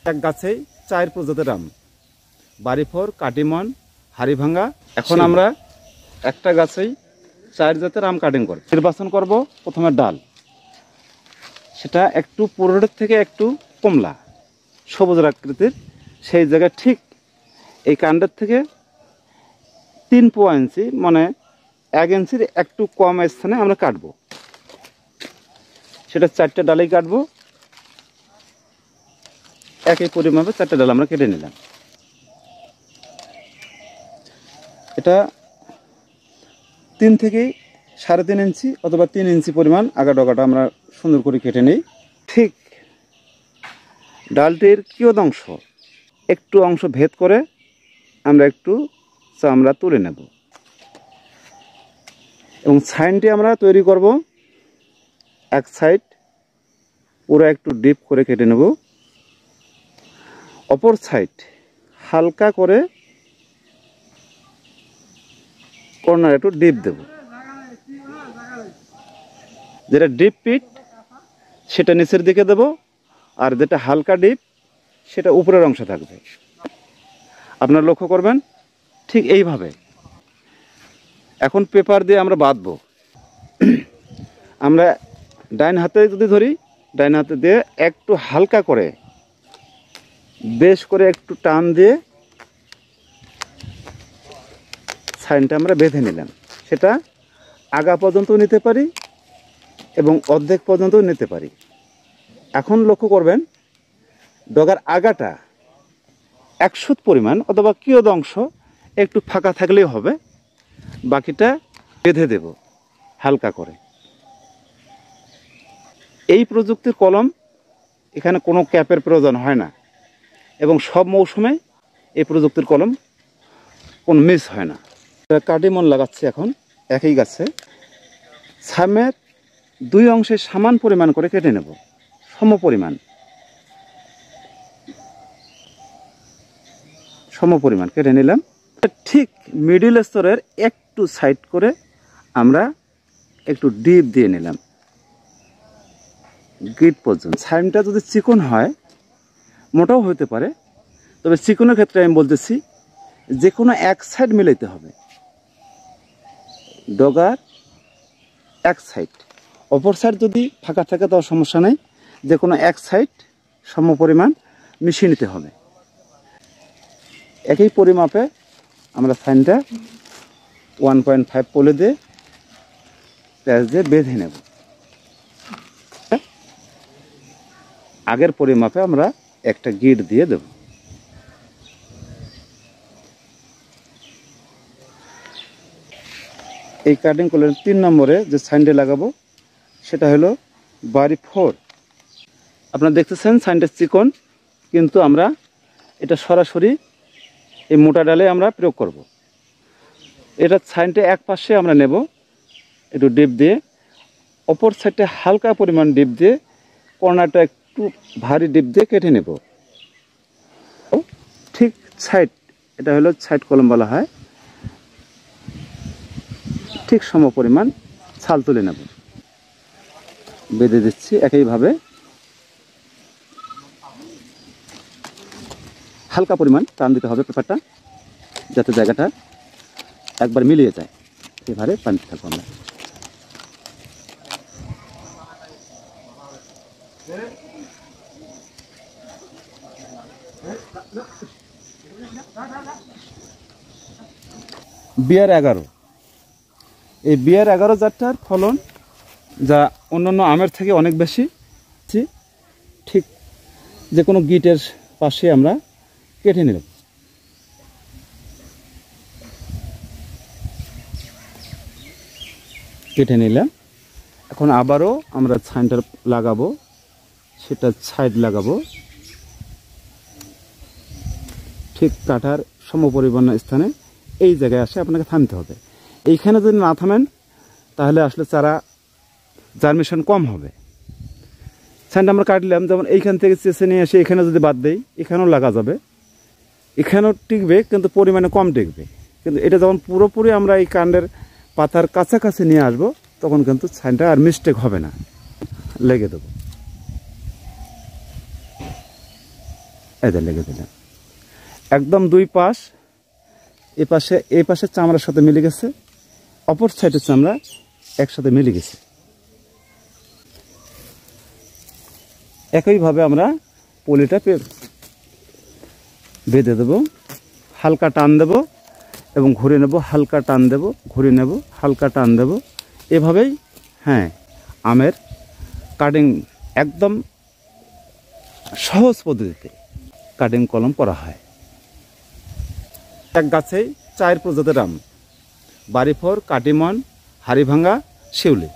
এক গাছেই 4 প্রজাতির আম, বাড়িফোর, কাটিমন, হাড়িভাঙ্গা। এখন আমরা একটা গাছেই 4 জাতের আম কাটিং করব। নির্বাচন করব প্রথমে ডাল, সেটা একটু পুরোটার থেকে একটু কমলা সবুজ আকৃতির, সেই জায়গায় ঠিক এই কাণ্ডের থেকে 3 ইঞ্চি মানে 1 ইঞ্চির একটু কম স্থানে আমরা কাটবো। সেটা 4টে ডালেই কাটবো, একই পরিমাপে 4টে ডাল আমরা কেটে নিলাম। এটা 3 থেকে 3.5 ইঞ্চি অথবা 3 ইঞ্চি পরিমাণ আগা ডগাটা আমরা সুন্দর করে কেটে নিই। ঠিক ডালটির কিয়দ অংশ একটু অংশ ভেদ করে আমরা একটু চামড়া তুলে নেব এবং সাইডটি আমরা তৈরি করব। এক সাইড পুরো একটু ডিপ করে কেটে নেব, অপর সাইড হালকা করে কর্নার একটু ডিপ দেব। যেটা ডিপ পিট সেটা নিচের দিকে দেব, আর যেটা হালকা ডিপ সেটা উপরের অংশে থাকবে। আপনারা লক্ষ্য করবেন ঠিক এইভাবে। এখন পেপার দিয়ে আমরা বাঁধবো। আমরা ডাইন হাতে যদি ধরি, ডাইন হাতে দিয়ে একটু হালকা করে বেশ করে একটু টান দিয়ে সাইনটা আমরা বেঁধে নিলাম। সেটা আগা পর্যন্ত নিতে পারি এবং অর্ধেক পর্যন্ত নিতে পারি। এখন লক্ষ্য করবেন ডগার আগাটা 100 পরিমাণ অথবা কিয়দ অংশ একটু ফাঁকা থাকলেই হবে, বাকিটা বেঁধে দেব হালকা করে। এই প্রযুক্তির কলম এখানে কোনো ক্যাপের প্রয়োজন হয় না এবং সব মৌসুমে এই প্রযুক্তির কলম কোনো মিস হয় না। কাটিমন লাগাচ্ছি এখন একই গাছে। সামের 2 অংশে সমান পরিমাণ করে কেটে নেব, সম পরিমাণ কেটে নিলাম। ঠিক মিডিল স্তরের একটু সাইড করে আমরা একটু ডিপ দিয়ে নিলাম গিট পর্যন্ত। সাইমটা যদি চিকন হয়, মোটাও হতে পারে, তবে চিকনের ক্ষেত্রে আমি বলতেছি যে কোনো এক সাইড মিলাইতে হবে। ডগার এক সাইড, অপর সাইড যদি ফাঁকা থাকে তাও সমস্যা নেই, যে কোনো এক সাইড সম পরিমাণ মিশিয়ে নিতে হবে। একই পরিমাপে আমরা সাইনটা 1.5 পলি দিয়ে প্যাচ দিয়ে বেঁধে নেব। আগের পরিমাপে আমরা একটা গিট দিয়ে দেব। এই কাটিং কলের 3 নম্বরে যে সাইনটা লাগাবো সেটা হলো বাড়িফোর। আপনারা দেখতেছেন সাইনটা চিকন, কিন্তু আমরা এটা সরাসরি এই মোটা ডালে আমরা প্রয়োগ করব। এটা সাইনটা এক পাশে আমরা নেব একটু ডিপ দিয়ে, অপর সাইডে হালকা পরিমাণ ডিপ দিয়ে কর্নারটা একটু ভারী ডিপ দিয়ে কেটে নেব। ঠিক সাইড, এটা হলো সাইড কলম বলা হয়, ঠিক সম পরিমাণ ছাল তুলে নেব। বেঁধে দিচ্ছি একইভাবে, হালকা পরিমাণ টান দিতে হবে পেপারটা, যাতে জায়গাটা একবার মিলিয়ে যায়। এভাবে টানতে থাকবো আমরা। BR11, এই BR11 জাতটার ফলন যা অন্যান্য আমের থেকে অনেক বেশি। ঠিক যে কোনো গিটের পাশে আমরা কেটে নিলাম। এখন আবারও আমরা সাইনটা লাগাবো, সেটা সাইড লাগাবো ঠিক কাটার সমপরিমাণ স্থানে। এই জায়গায় আসে আপনাকে থামতে হবে। এইখানে যদি না থামেন তাহলে আসলে চারা জার্মিনেশন কম হবে। সাইনটা আমরা কাটলাম, যেমন এইখান থেকে চেঁচে নিয়ে এসে এখানে যদি বাদ দেই, এখানেও লাগা যাবে, এখানেও টিকবে কিন্তু পরিমাণে কম টিকবে। কিন্তু এটা যখন পুরোপুরি আমরা এই কাণ্ডের পাতার কাছাকাছি নিয়ে আসবো তখন কিন্তু সাইনটা আর মিস্টেক হবে না। লেগে দেবো। এদের লেগে দিলাম। একদম দুই পাশ, এই পাশে চামড়ার সাথে মিলে গেছে, অপর সাইডের চামড়া একসাথে মিলে গেছে। একইভাবে আমরা পলিটা বেঁধে দেব, হালকা টান দেব এবং ঘুরে নেব, হালকা টান দেব, ঘুরে নেব, হালকা টান দেব। এভাবেই হ্যাঁ আমের কাটিং একদম সহজ পদ্ধতিতে কাটিং কলম করা হয়। এক গাছেই 4 প্রজাতির আম, বাড়িফল, কাটিমন, হাড়িভাঙ্গা, শিউলি।